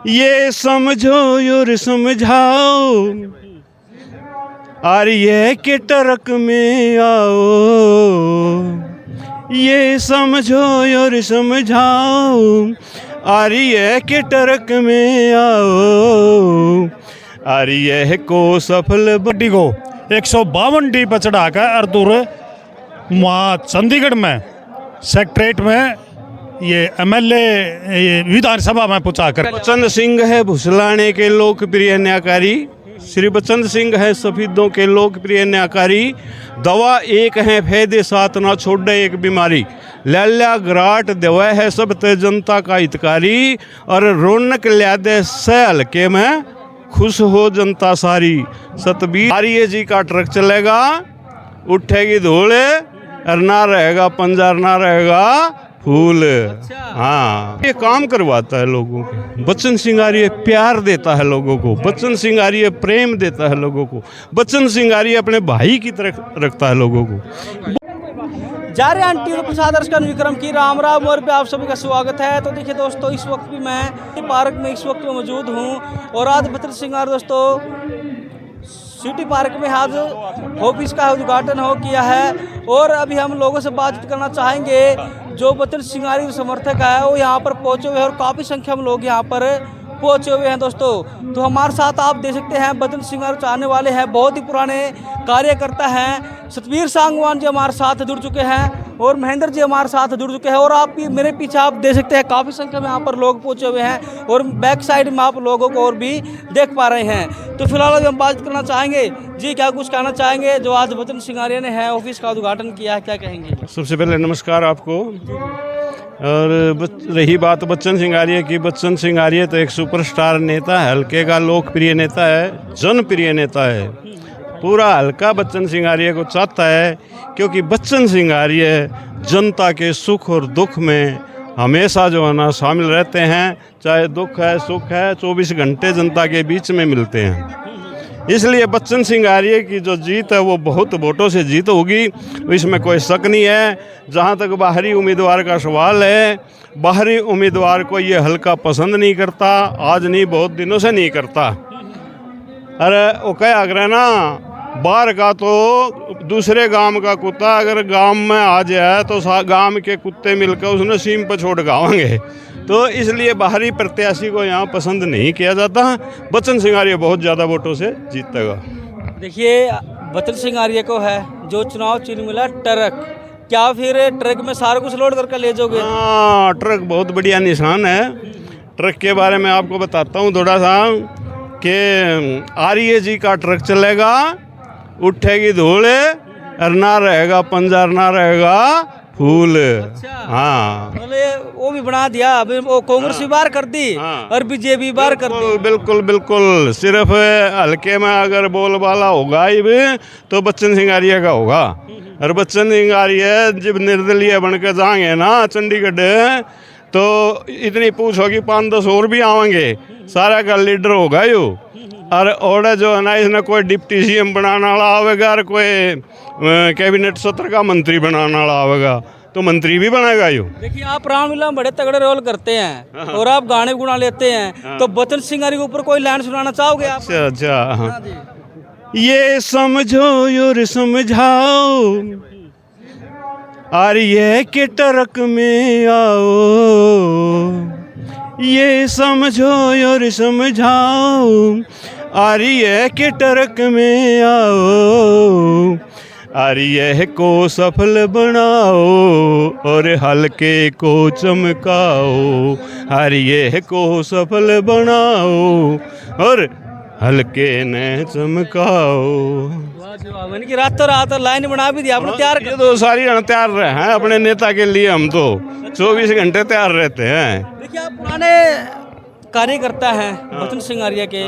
ये समझो और समझाओ, और ये के टरक में आओ। ये समझो और समझाओ, और ये के टरक में आओ। और ये को सफल बड्डी को 152 डी पर चढ़ाकर अर्दुर वहाँ चंडीगढ़ में सेक्रेटरीट में ये एमएलए विधानसभा में पहुँचा कर। बच्चन सिंह है भुसलाने के लोकप्रिय न्यायकारी, श्री बच्चन सिंह है सफेदों के लोकप्रिय न्यायकारी। दवा एक है फायदे साथ ना छोड़े एक बीमारी, लाल्या ग्राट दवा है सब ते जनता का हितकारी। और रौनक ल्या दे से हल्के में खुश हो जनता सारी। सतबीर आर्य जी का ट्रक चलेगा, उठेगी धूल, और ना रहेगा पंजार ना रहेगा फूल। हाँ, ये काम करवाता है लोगों को। बच्चन सिंह आर्य प्यार देता है लोगों को, बच्चन सिंह आर्य प्रेम देता है लोगों को, बच्चन सिंह आर्य अपने भाई की तरह रखता है लोगों को। जा रहे आंटी और प्रसाद दर्शक विक्रम की राम राम और पे आप सभी का स्वागत है। तो देखिए दोस्तों, इस वक्त भी मैं पार्क में इस वक्त मौजूद हूँ और आज बच्चन सिंह आर्य दोस्तों सिटी पार्क में आज ऑफिस का उद्घाटन हो किया है। और अभी हम लोगों से बातचीत करना चाहेंगे। जो बच्चन सिंह आर्य समर्थक है वो यहाँ पर पहुँचे हुए हैं और काफ़ी संख्या में लोग यहाँ पर पहुँचे हुए हैं दोस्तों। तो हमारे साथ आप देख सकते हैं बच्चन सिंह आर्य चाहने वाले हैं, बहुत ही पुराने कार्यकर्ता हैं। सतबीर सांगवान जी हमारे साथ जुड़ चुके हैं और महेंद्र जी हमारे साथ जुड़ चुके हैं। और आप मेरे पीछे आप देख सकते हैं काफ़ी संख्या में यहाँ पर लोग पहुँचे हुए हैं और बैक साइड में आप लोगों को और भी देख पा रहे हैं। तो फिलहाल अभी हम बात करना चाहेंगे जी, क्या कुछ कहना चाहेंगे जो आज बच्चन सिंह आर्य ने है ऑफिस का उद्घाटन किया है, क्या कहेंगे? सबसे पहले नमस्कार आपको। और रही बात बच्चन सिंह आर्य की, बच्चन सिंह आर्य तो एक सुपरस्टार नेता है, हल्के का लोकप्रिय नेता है, जनप्रिय नेता है। पूरा हल्का बच्चन सिंह आर्य को चाहता है, क्योंकि बच्चन सिंह आर्य जनता के सुख और दुख में हमेशा जो है ना शामिल रहते हैं। चाहे दुख है सुख है, 24 घंटे जनता के बीच में मिलते हैं। इसलिए बच्चन सिंह आर्य की जो जीत है वो बहुत वोटों से जीत होगी, इसमें कोई शक नहीं है। जहाँ तक बाहरी उम्मीदवार का सवाल है, बाहरी उम्मीदवार को ये हल्का पसंद नहीं करता, आज नहीं बहुत दिनों से नहीं करता। अरे वो क्या अगर ना बाहर का तो दूसरे गांव का कुत्ता अगर गांव में आ जाए तो गांव के कुत्ते मिलकर उसने सीम पर छोड़ गावेंगे। तो इसलिए बाहरी प्रत्याशी को यहाँ पसंद नहीं किया जाता। बच्चन सिंह आर्य बहुत ज़्यादा वोटों से जीतेगा। देखिए बच्चन सिंह आर्य को है जो चुनाव चिन्ह मिला ट्रक, क्या फिर ट्रक में सारा कुछ लोड करके ले जाओगे? हाँ, ट्रक बहुत बढ़िया निशान है। ट्रक के बारे में आपको बताता हूँ थोड़ा सा कि आर्य जी का ट्रक चलेगा, उठेगी धूल, और ना रहेगा पंजार ना रहेगा फूल। हाँ, वो भी बना दिया, अभी वो कांग्रेस भी बाहर कर दी और बीजेपी बाहर कर दी। बिल्कुल बिल्कुल, सिर्फ हल्के में अगर बोलबाला होगा ही भी तो बच्चन सिंह आर्य का होगा। और बच्चन सिंह आर्य जब निर्दलीय बन के जाएंगे ना चंडीगढ़, तो इतनी पूछ होगी 5-10 और भी आवेंगे, सारा का लीडर होगा यो। और जो है ना इसने कोई डिप्टी सीएम बनाने वाला आवेगा और कोई कैबिनेट सत्र का मंत्री बनाने वाला आवेगा, तो मंत्री भी बनेगा यो। देखिए आप रामलीला बड़े तगड़े रोल करते हैं और आप गाने गुना लेते हैं, तो बच्चन सिंह आर्य के ऊपर कोई लाइन सुनाना चाहोगे आप? अच्छा हाँ। ये समझो और समझाओ, और ये के टरक में आओ। ये समझो और समझाओ, और ये के टरक में आओ। और यह को सफल बनाओ, और हल्के को चमकाओ। और यह को सफल बनाओ, और हल्के ने चमकाओ। की रातों रात लाइन बना भी दिया आपने, तैयार ये तो सारी तैयार रहे हैं अपने नेता के लिए। हम तो 24 घंटे तैयार रहते हैं। देखिए आप पुराने कार्यकर्ता हैं बच्चन सिंह आर्य के,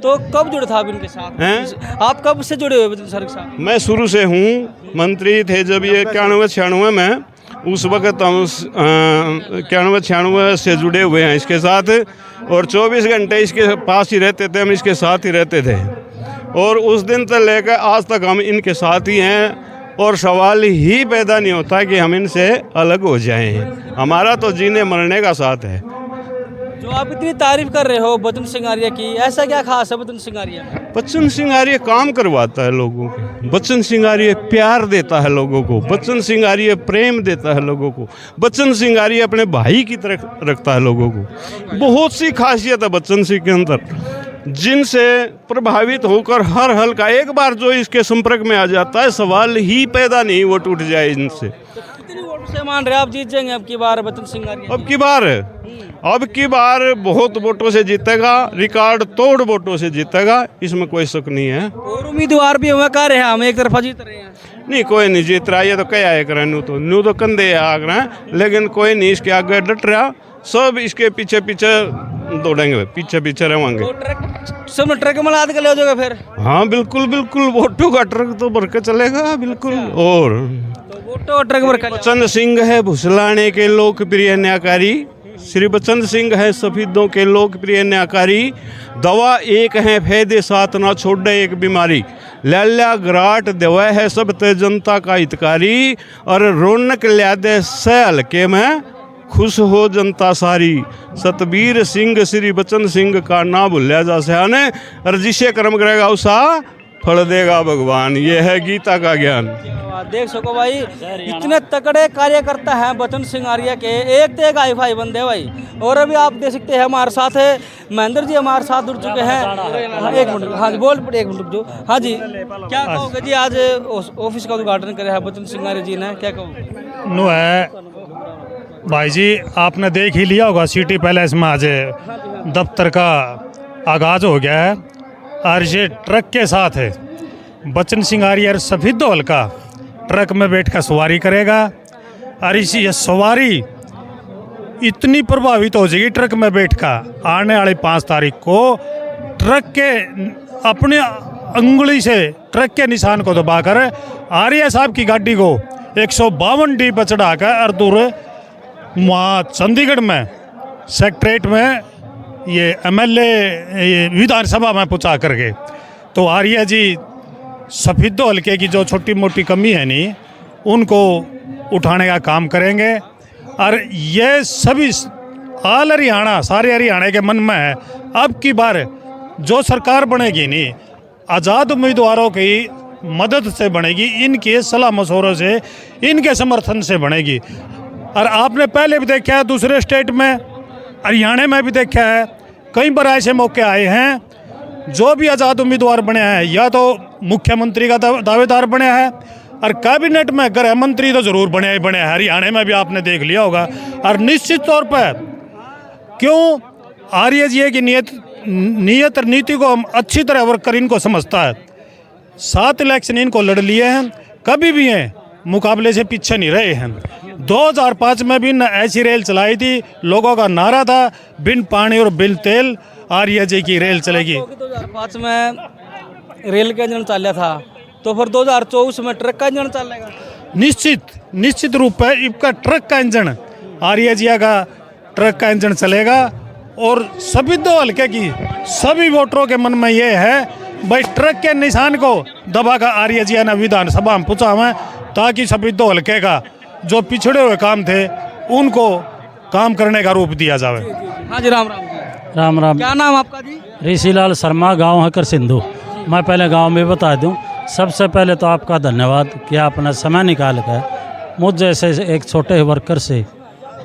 तो कब जुड़े था आप इनके साथ हैं? आप कब से जुड़े हुए बच्चन सर के साथ? मैं शुरू से हूँ, मंत्री थे जब ये 91-96 में, उस वक्त हम 91-96 से जुड़े हुए हैं इसके साथ। और 24 घंटे इसके पास ही रहते थे, हम इसके साथ ही रहते थे। और उस दिन से लेकर आज तक हम इनके साथ ही हैं, और सवाल ही पैदा नहीं होता कि हम इनसे अलग हो जाएं। हमारा तो जीने मरने का साथ है। जो आप इतनी तारीफ कर रहे हो बच्चन सिंगारिया की, ऐसा क्या खास है बच्चन सिंगारिया में? बच्चन सिंगारिया काम करवाता है लोगों को, बच्चन सिंगारिया प्यार देता है लोगों को, बच्चन सिंगारिया प्रेम देता है लोगों को, बच्चन सिंगारिया अपने भाई की तरह रखता है लोगों को। बहुत सी खासियत है बच्चन सिंह के अंदर, जिनसे प्रभावित होकर हर हल्का एक बार जो इसके संपर्क में आ जाता है, सवाल ही पैदा नहीं वो टूट जाए इनसे। तो कितनी वोट से मान रहे आप जीत जाएंगे अब की बार बच्चन सिंगारिया? अब की बार बहुत वोटों से जीतेगा, रिकॉर्ड तोड़ वोटों से जीतेगा, इसमें कोई शक नहीं है। और उम्मीदवार भी हुआ कह रहे हैं हम एक तरफा जीत रहे हैं। नहीं, कोई नहीं जीत रहा, ये तो क्या है कर न्यू तो कंधे आग रहे हैं, लेकिन कोई नहीं इसके आगे डट रहा, सब इसके पीछे पीछे दौड़ेंगे, पीछे पीछे रहेंगे। तो ट्रक सब ट्रक में लाद के ले जाओगे फिर? हाँ बिल्कुल बिल्कुल, वोटों का ट्रक तो भर के चलेगा बिल्कुल। और तो वोटों ट्रक भर के बच्चन सिंह है भुसलाने के लोकप्रिय न्यायकारी, श्री बच्चन सिंह है सफेदों के लोकप्रिय न्यायकारी, दवा एक है फायदे साथ ना छोड़े एक बीमारी, लाल्या गराट दवा है सब ते जनता का हितकारी, और रौनक ल्या दे से हल्के में खुश हो जनता सारी, सतबीर सिंह श्री बच्चन सिंह का ना भूलिया जा सयाने, और जिसे कर्म करेगा उसा फल देगा भगवान, ये है गीता का ज्ञान। देख सको भाई, इतने तकड़े कार्यकर्ता हैं बच्चन सिंगारिया के, एक तो एक हाई फाई बंदे भाई। और अभी आप देख सकते हैं हमारे साथ है महेंद्र जी, हमारे साथ जुड़ चुके हैं। एक मिनट, हाँ जी बोल, एक मिनट जो, हाँ जी क्या कहोगे जी, आज ऑफिस का उद्घाटन करे है बच्चन सिंगारिया जी ने, क्या कहोगे? नो है भाई जी, आपने देख ही लिया होगा सिटी पैलेस में आज दफ्तर का आगाज हो गया है, और ये ट्रक के साथ है बच्चन सिंगारिया सफेद दौल का ट्रक में बैठ कर सवारी करेगा, और इसी ये सवारी इतनी प्रभावित हो जाएगी ट्रक में बैठ कर, आने वाली 5 तारीख को ट्रक के अपने अंगुली से ट्रक के निशान को दबाकर आर्या साहब की गाड़ी को 152 डी पर चढ़ा कर और दूर वहाँ चंडीगढ़ में सेक्रेटरीट में ये एमएलए विधानसभा में पहुँचा करके, तो आर्या जी सफेदो हल्के की जो छोटी मोटी कमी है नहीं, उनको उठाने का काम करेंगे। और ये सभी ऑल हरियाणा, सारे हरियाणा के मन में है, अब की बार जो सरकार बनेगी नहीं, आज़ाद उम्मीदवारों की मदद से बनेगी, इनके सलाह मशवरों से, इनके समर्थन से बनेगी। और आपने पहले भी देखा है दूसरे स्टेट में, हरियाणा में भी देखा है, कई बार ऐसे मौके आए हैं जो भी आज़ाद उम्मीदवार बने हैं, या तो मुख्यमंत्री का दावेदार बने हैं, और कैबिनेट में गृह मंत्री तो ज़रूर बने हैं, हरियाणा में भी आपने देख लिया होगा। और निश्चित तौर पर क्यों आर्य जी की नीयत और नीति को हम अच्छी तरह वर्क कर इनको समझता है। 7 इलेक्शन इनको लड़ लिए हैं, कभी भी हैं मुकाबले से पीछे नहीं रहे हैं। 2005 में भी ऐसी रेल चलाई थी, लोगों का नारा था बिन पानी और बिन तेल आर्य जी की रेल चलेगी। 2005 में रेल का इंजन चल रहा था, तो फिर 2024 में ट्रक का इंजन चलेगा? निश्चित रूप है इसका ट्रक का इंजन, आर्य जी का ट्रक का इंजन चलेगा। और सभी दो हल्के की सभी वोटरों के मन में ये है भाई, ट्रक के निशान को दबाकर आर्य जी ने विधानसभा में पूछा हमें, ताकि सभी दो हल्के का जो पिछड़े हुए काम थे उनको काम करने का रूप दिया जाए। हाँ जी, राम राम। राम राम। क्या नाम आपका जी? ऋषिलाल शर्मा, गांव है कर सिंधु। मैं पहले गांव में बता दूं, सबसे पहले तो आपका धन्यवाद कि आपने समय निकाल कर मुझ जैसे एक छोटे वर्कर से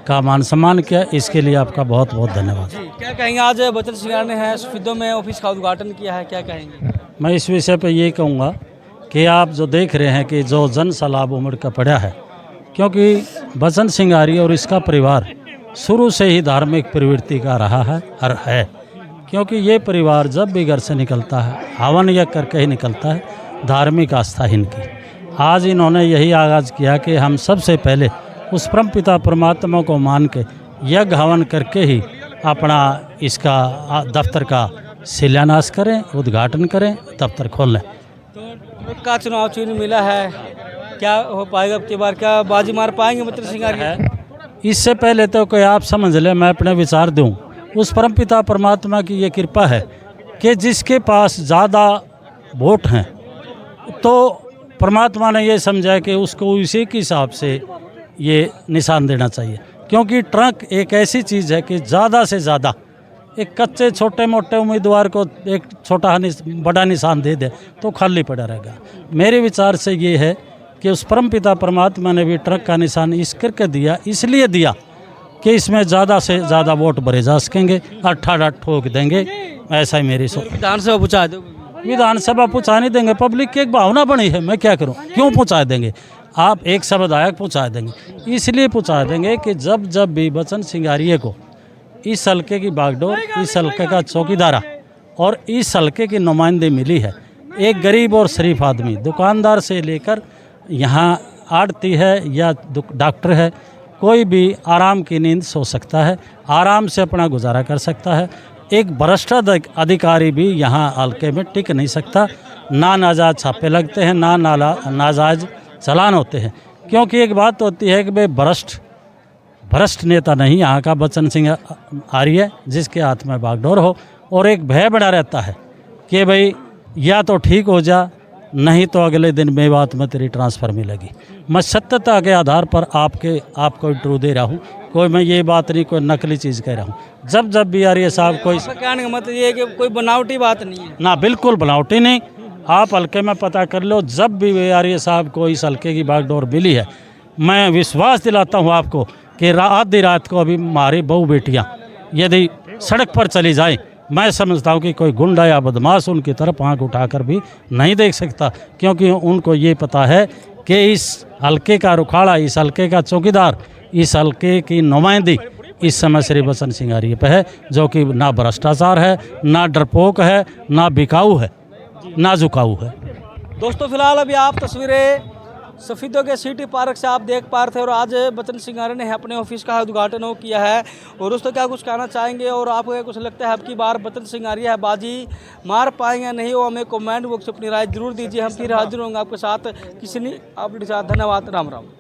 का मान सम्मान किया, इसके लिए आपका बहुत बहुत धन्यवाद। क्या कहेंगे, आज बच्चन सिंगार ने है सफेदों में ऑफिस का उद्घाटन किया है, क्या कहेंगे? मैं इस विषय पर ये कहूँगा कि आप जो देख रहे हैं कि जो जन सलाब उमड़ का पड़ा है, क्योंकि बच्चन सिंगारिया और इसका परिवार शुरू से ही धार्मिक प्रवृत्ति का रहा है और है, क्योंकि ये परिवार जब भी घर से निकलता है हवन यज्ञ करके ही निकलता है, धार्मिक आस्था इनकी। आज इन्होंने यही आगाज़ किया कि हम सबसे पहले उस परमपिता परमात्मा को मान के यज्ञ हवन करके ही अपना इसका दफ्तर का शिलान्यास करें, उद्घाटन करें, दफ्तर खोल लें। तो ट्रक का चुनाव चिन्ह मिला है, क्या हो पाएगा अब की बार, क्या बाजी मार पाएंगे बच्चन सिंगारिया? इससे पहले तो कोई आप समझ लें, मैं अपने विचार दूं, उस परमपिता परमात्मा की ये कृपा है कि जिसके पास ज़्यादा वोट हैं तो परमात्मा ने ये समझा कि उसको इसी के हिसाब से ये निशान देना चाहिए, क्योंकि ट्रक एक ऐसी चीज़ है कि ज़्यादा से ज़्यादा एक कच्चे छोटे मोटे उम्मीदवार को एक छोटा बड़ा निशान दे दे तो खाली पड़ा रहेगा। मेरे विचार से ये है कि उस परमपिता परमात्मा ने भी ट्रक का निशान इस करके दिया, इसलिए दिया कि इसमें ज़्यादा से ज़्यादा वोट भरे जा सकेंगे, 18 ठोक देंगे। ऐसा ही मेरी सोच। विधानसभा पहुँचा दो। विधानसभा पहुँचा नहीं देंगे, पब्लिक की एक भावना बनी है, मैं क्या करूँ, क्यों पहुँचा देंगे। आप एक विधायक पहुँचा देंगे, इसलिए पहुँचा देंगे कि जब जब भी बच्चन सिंह आर्य को इस हल्के की बागडोर, इस हल्के का चौकीदारा और इस हल्के की नुमाइंदगी मिली है, एक गरीब और शरीफ आदमी दुकानदार से लेकर यहाँ आड़ती है या डॉक्टर है, कोई भी आराम की नींद सो सकता है, आराम से अपना गुजारा कर सकता है। एक भ्रष्ट अधिकारी भी यहाँ हल्के में टिक नहीं सकता। ना नाजायज छापे लगते हैं, ना नाजायज चालान होते हैं, क्योंकि एक बात होती है कि भाई भ्रष्ट नेता नहीं यहाँ का बच्चन सिंह आर्य, जिसके हाथ में बागडोर हो, और एक भय बना रहता है कि भाई या तो ठीक हो जा, नहीं तो अगले दिन मेवात में तेरी ट्रांसफ़र मिलेगी। मैं सत्यता के आधार पर आपको इंटरव्यू दे रहा हूँ, कोई मैं ये बात नहीं कोई नकली चीज़ कह रहा हूँ। जब जब भी आर्य साहब कोई कहने का मतलब ये है कि कोई बनावटी बात नहीं है ना, बिल्कुल बनावटी नहीं। आप हल्के में पता कर लो, जब भी आर्य साहब को इस हल्के की बागडोर मिली है, मैं विश्वास दिलाता हूँ आपको कि आधी रात को अभी हमारी बहू बेटियाँ यदि सड़क पर चली जाएं, मैं समझता हूँ कि कोई गुंडा या बदमाश उनकी तरफ आंख उठाकर भी नहीं देख सकता, क्योंकि उनको ये पता है कि इस हल्के का रुखाड़ा, इस हल्के का चौकीदार, इस हल्के की नुमाइंदगी इस समय श्री बच्चन सिंह आर्य पे है, जो कि ना भ्रष्टाचार है, ना डरपोक है, ना बिकाऊ है, ना झुकाऊ है। दोस्तों फिलहाल अभी आप तस्वीरें सफीदों के सिटी पार्क से आप देख पा रहे थे, और आज बच्चन सिंह आर्य ने अपने ऑफिस का उद्घाटन किया है। और दोस्तों क्या कुछ कहना चाहेंगे, और आपको क्या कुछ लगता है अब की बार बच्चन सिंह आर्य है बाजी मार पाएंगे नहीं, वो हमें कमेंट बॉक्स में अपनी राय जरूर दीजिए। हम फिर हाजिर होंगे आपके साथ किसी ने आपके साथ। धन्यवाद, राम राम।